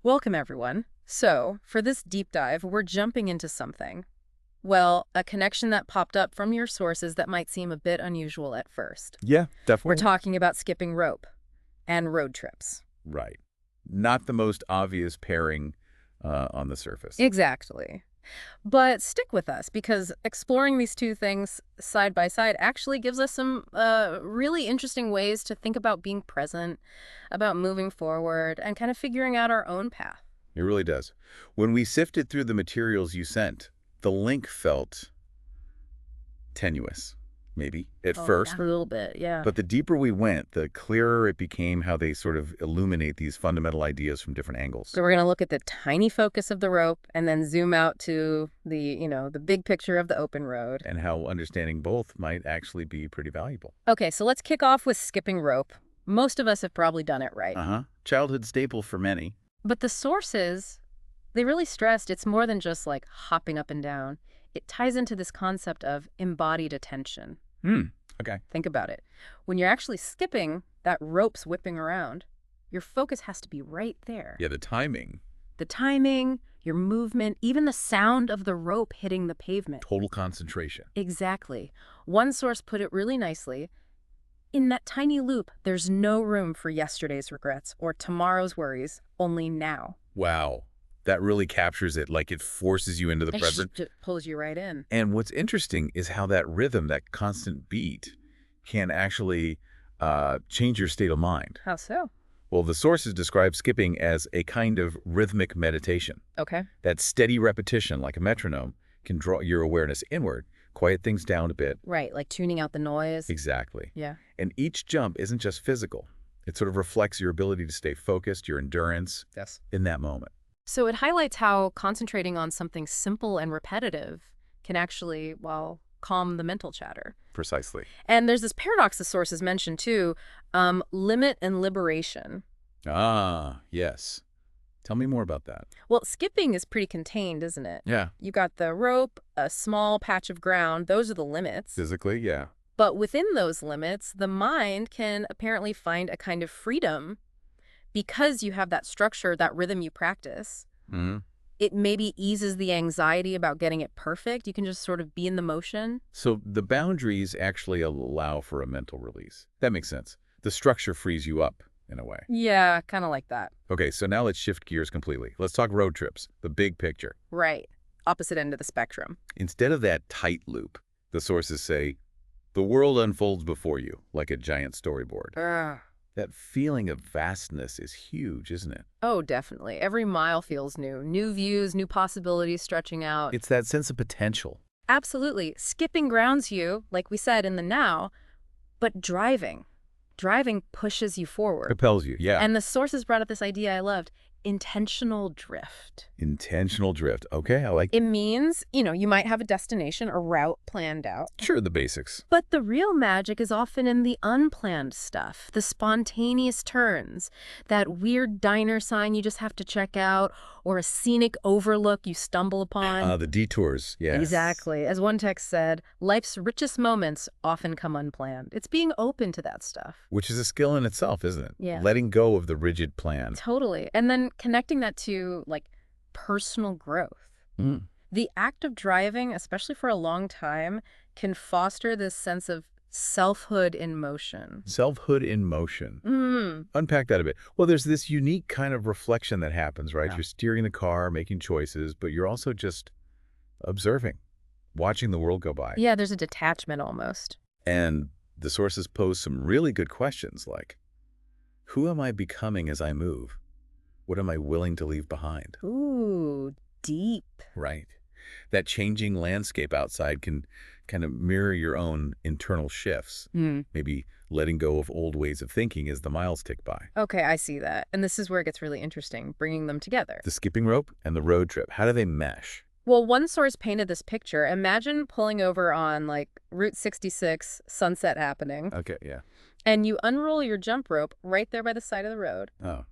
Welcome, everyone. So, for this deep dive, we're jumping into something. Well, a connection that popped up from your sources that might seem a bit unusual at first. Yeah, We're definitely. talking about skipping rope and road trips. Right. Not the most obvious pairing on the surface. Exactly. But stick with us because exploring these two things side by side actually gives us some really interesting ways to think about being present, about moving forward, and kind of figuring out our own path. It really does. When we sifted through the materials you sent, the link felt tenuous, maybe, at Oh, first. yeah. A little bit, yeah. But the deeper we went, the clearer it became how they sort of illuminate these fundamental ideas from different angles. So we're going to look at the tiny focus of the rope and then zoom out to the big picture of the open road. And how understanding both might actually be pretty valuable. Okay, so let's kick off with skipping rope. Most of us have probably done it right. Uh-huh. Childhood staple for many. But the sources, they really stressed it's more than just like hopping up and down. It ties into this concept of embodied attention. Okay. Think about it. When you're actually skipping, that rope's whipping around. Your focus has to be right there. Yeah, the timing. The timing, your movement, even the sound of the rope hitting the pavement. Total concentration. Exactly. One source put it really nicely. In that tiny loop, there's no room for yesterday's regrets or tomorrow's worries, only now. Wow. That really captures it, like it forces you into the present. It pulls you right in. And what's interesting is how that rhythm, that constant beat, can actually change your state of mind. How so? Well, the sources describe skipping as a kind of rhythmic meditation. Okay. That steady repetition, like a metronome, can draw your awareness inward, quiet things down a bit. Right, like tuning out the noise. Exactly. Yeah. And each jump isn't just physical. It sort of reflects your ability to stay focused, your endurance Yes. in that moment. So it highlights how concentrating on something simple and repetitive can actually, well, calm the mental chatter. Precisely. And there's this paradox the sources mentioned too, limit and liberation. Ah, yes. Tell me more about that. Well, skipping is pretty contained, isn't it? Yeah. You got the rope, a small patch of ground, those are the limits. Physically, yeah. But within those limits, the mind can apparently find a kind of freedom because you have that structure, that rhythm you practice. Mm-hmm. It maybe eases the anxiety about getting it perfect. You can just sort of be in the motion. So the boundaries actually allow for a mental release. That makes sense. The structure frees you up, in a way. Yeah, kind of like that. Okay, so now let's shift gears completely. Let's talk road trips, the big picture. Right. Opposite end of the spectrum. Instead of that tight loop, the sources say, the world unfolds before you like a giant storyboard. Ugh. That feeling of vastness is huge, isn't it? Oh, definitely. Every mile feels new. New views, new possibilities stretching out. It's that sense of potential. Absolutely. Skipping grounds you, like we said, in the now, but driving pushes you forward. Propels you, yeah. And the sources brought up this idea I loved, intentional drift. Intentional drift. Okay, I like It means, you might have a destination, a route planned out. Sure, the basics. But the real magic is often in the unplanned stuff, the spontaneous turns, that weird diner sign you just have to check out, or a scenic overlook you stumble upon. The detours, yes. Exactly. As one text said, life's richest moments often come unplanned. It's being open to that stuff. Which is a skill in itself, isn't it? Yeah. Letting go of the rigid plan. Totally. And then connecting that to, like, personal growth. Mm. The act of driving, especially for a long time, can foster this sense of selfhood in motion. Selfhood in motion. Mm. Unpack that a bit. Well, there's this unique kind of reflection that happens, right? Yeah. You're steering the car, making choices, but you're also just observing, watching the world go by. Yeah, there's a detachment almost. And the sources pose some really good questions like, who am I becoming as I move? What am I willing to leave behind? Ooh, deep. Right. That changing landscape outside can kind of mirror your own internal shifts. Maybe letting go of old ways of thinking as the miles tick by. Okay, I see that. And this is where it gets really interesting, bringing them together. The skipping rope and the road trip, how do they mesh? Well, one source painted this picture. Imagine pulling over on, like, Route 66, sunset happening, Okay, yeah. and you unroll your jump rope right there by the side of the road. Oh,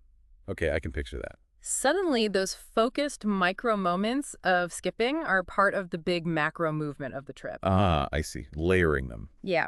okay, I can picture that. Suddenly, those focused micro moments of skipping are part of the big macro movement of the trip. Ah, I see. Layering them. Yeah.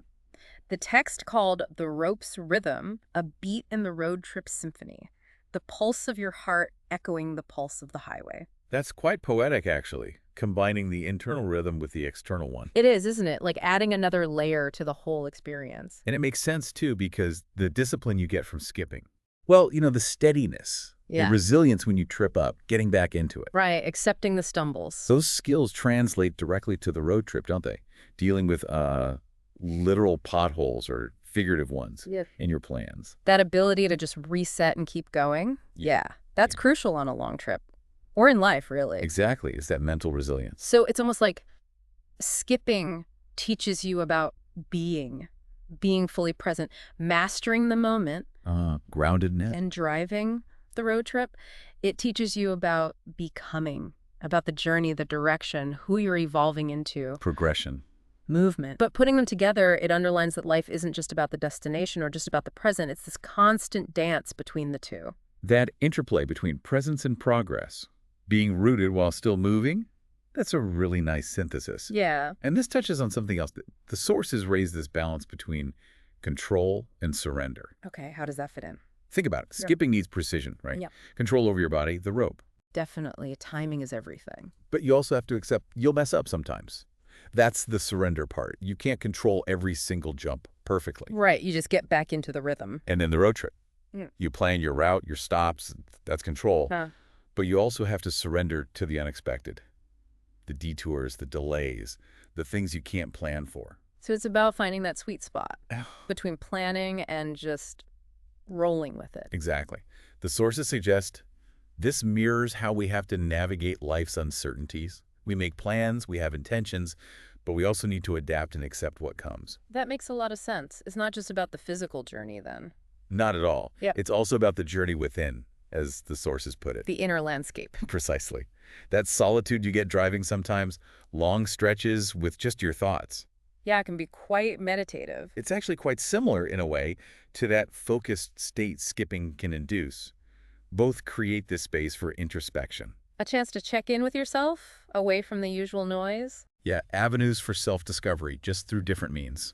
The text called The Rope's Rhythm, a beat in the road trip symphony. the pulse of your heart echoing the pulse of the highway. That's quite poetic, actually, combining the internal rhythm with the external one. It is, isn't it? Like adding another layer to the whole experience. And it makes sense, too, because the discipline you get from skipping. Well, the steadiness, the Yeah. resilience when you trip up, getting back into it. Right, accepting the stumbles. Those skills translate directly to the road trip, don't they? Dealing with literal potholes or figurative ones Yes. in your plans. That ability to just reset and keep going. Yeah, that's crucial on a long trip. Or in life, really. Exactly. It's that mental resilience. So it's almost like skipping teaches you about being fully present, mastering the moment, Groundedness. and driving the road trip. It teaches you about becoming, about the journey, the direction, who you're evolving into. Progression. Movement. But putting them together, it underlines that life isn't just about the destination or just about the present. It's this constant dance between the two. That interplay between presence and progress, being rooted while still moving, that's a really nice synthesis. Yeah. And this touches on something else. The sources raise this balance between control and surrender. Okay, how does that fit in? Think about it. Yeah. Skipping needs precision, right? Yeah. Control over your body, the rope. Definitely. Timing is everything. But you also have to accept you'll mess up sometimes. That's the surrender part. You can't control every single jump perfectly. Right, you just get back into the rhythm. And then the road trip. Yeah. You plan your route, your stops, that's control. Huh. But you also have to surrender to the unexpected. The detours, the delays, the things you can't plan for. So it's about finding that sweet spot between planning and just rolling with it. Exactly. The sources suggest this mirrors how we have to navigate life's uncertainties. We make plans, we have intentions, but we also need to adapt and accept what comes. That makes a lot of sense. It's not just about the physical journey then. Not at all. Yeah. It's also about the journey within, as the sources put it. The inner landscape. Precisely. That solitude you get driving sometimes, long stretches with just your thoughts. Yeah, it can be quite meditative. It's actually quite similar in a way to that focused state skipping can induce. Both create this space for introspection. A chance to check in with yourself, away from the usual noise. Yeah, avenues for self-discovery, just through different means.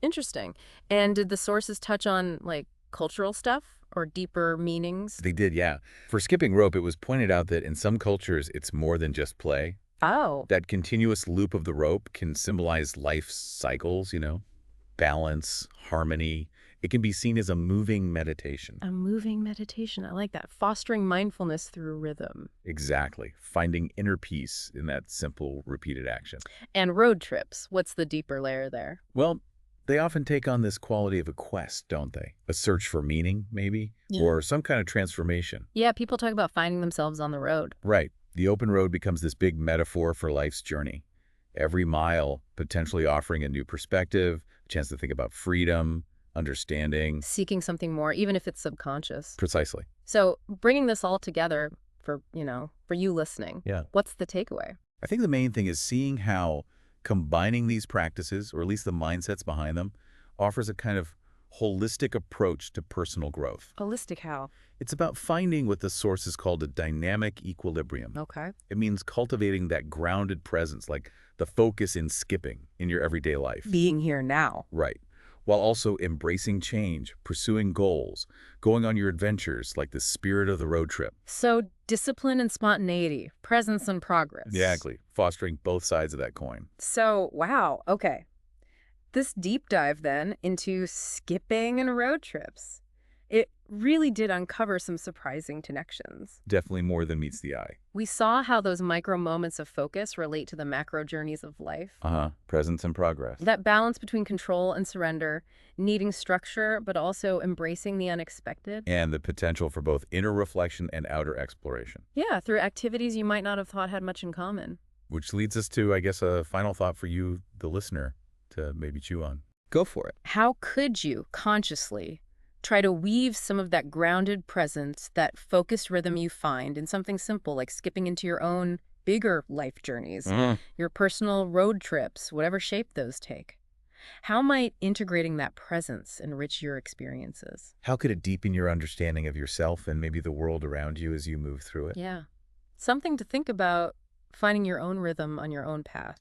Interesting. And did the sources touch on, like, cultural stuff or deeper meanings? They did, yeah. For skipping rope, it was pointed out that in some cultures, it's more than just play. Oh. That continuous loop of the rope can symbolize life cycles, balance, harmony. It can be seen as a moving meditation. A moving meditation. I like that. Fostering mindfulness through rhythm. Exactly. Finding inner peace in that simple, repeated action. And road trips. What's the deeper layer there? Well, they often take on this quality of a quest, don't they? A search for meaning, maybe? Yeah. Or some kind of transformation. Yeah, people talk about finding themselves on the road. Right. The open road becomes this big metaphor for life's journey. Every mile potentially offering a new perspective, a chance to think about freedom, understanding. Seeking something more, even if it's subconscious. Precisely. So bringing this all together for you listening, Yeah. what's the takeaway? I think the main thing is seeing how combining these practices, or at least the mindsets behind them, offers a kind of holistic approach to personal growth. Holistic how? It's about finding what the sources called a dynamic equilibrium. Okay. It means cultivating that grounded presence, like the focus in skipping in your everyday life. Being here now. Right. While also embracing change, pursuing goals, going on your adventures, like the spirit of the road trip. So discipline and spontaneity, presence and progress. Exactly. Fostering both sides of that coin. So, wow, okay. This deep dive then into skipping and road trips, it really did uncover some surprising connections. Definitely more than meets the eye. We saw how those micro moments of focus relate to the macro journeys of life. Presence and progress. That balance between control and surrender, needing structure, but also embracing the unexpected. And the potential for both inner reflection and outer exploration. Yeah, through activities you might not have thought had much in common. Which leads us to, I guess, a final thought for you, the listener, to maybe chew on. Go for it. How could you consciously try to weave some of that grounded presence, that focused rhythm you find in something simple like skipping into your own bigger life journeys, your personal road trips, whatever shape those take? How might integrating that presence enrich your experiences? How could it deepen your understanding of yourself and maybe the world around you as you move through it? Yeah. Something to think about, finding your own rhythm on your own path.